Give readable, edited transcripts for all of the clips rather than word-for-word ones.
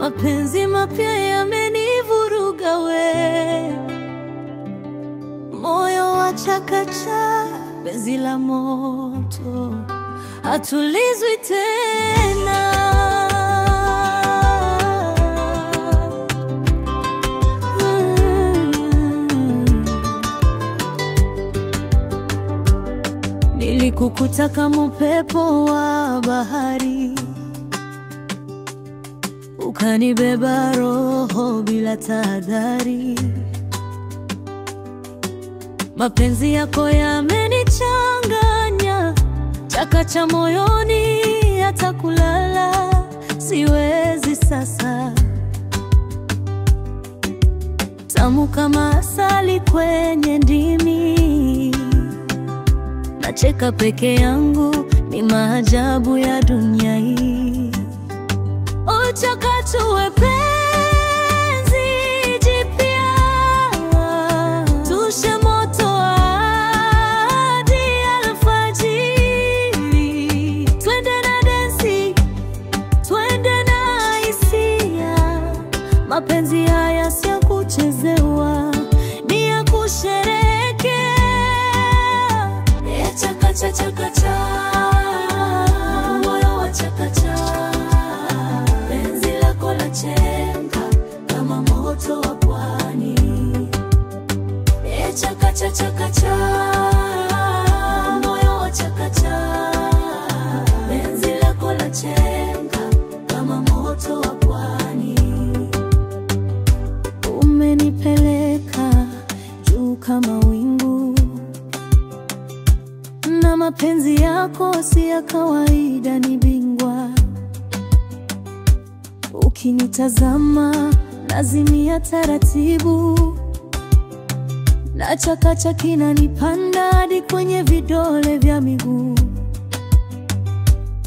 mapenzi mapya yamenivuruga we, moyo wachakacha, penzi la moto hatulizwi tena. Nilikukuta kama upepo wa bahari, ukanibeba roho bila tahadhari. Mapenzi yako yamenichanganya, chakacha moyoni, hata kulala siwezi sasa. Tamu kama asali kwenye ndimi, nacheka peke yangu, ni maajabu ya dunia hii. Uchakachue penzi jipya, tushe moto hadi alfajiri. Twende na densi, twende na hisia, mapenzi haya si ya kuchezewa, ni ya kusherehekea. Chakacha chakacha, moyo wa chakacha, penzi lako la chenga kama moto wa pwani. Chakacha chakacha, moyo wa chakacha, penzi lako la chenga kama moto wa pwani. Umenipeleka juu kama wingu, na mapenzi yako si ya kawaida, ni bingwa. Ukinitazama nazimia taratibu, na chakacha kinanipanda hadi kwenye vidole vya miguu.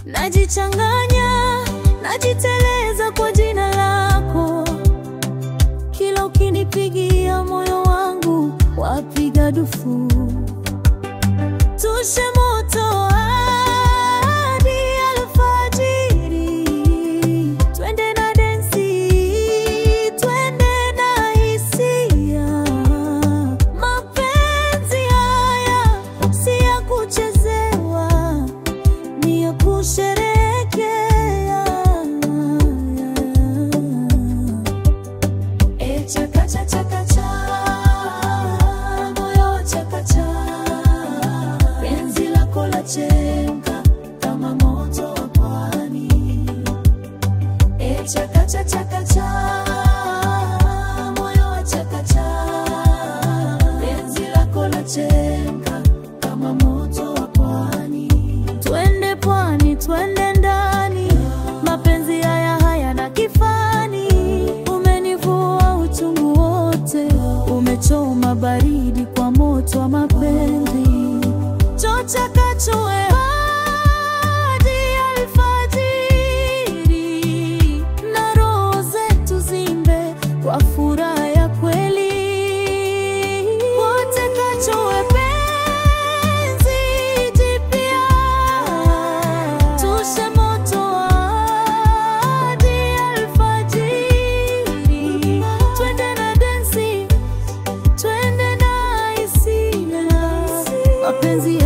Najichanganya, najiteleza kwa jina lako, kila ukinipigia moyo wangu wapiga dufu. Tushe moto hadi alfajiri, twende na densi, twende na hisia, mapenzi haya si ya kuchezewa, ni ya kusherehekea. Chakacha chakacha, moyo chakacha, penzi lako la chenga kama moto wa pwani. Chakacha chakacha, moyo wa chakacha, penzi lako la chenga kama moto wa pwani. Twende pwani, twende ndani, mapenzi haya hayana kifani. Umenivua uchungu wote, umechoma baridi kwa moto wa mapenzi. Chakachue hadi alfajiri, na roho zetu zimbe kwa furaha ya kweli. Wote kachue penzi jipya, tushe moto hadi alfajiri. Twende na densi, twende na hisia, mapenzi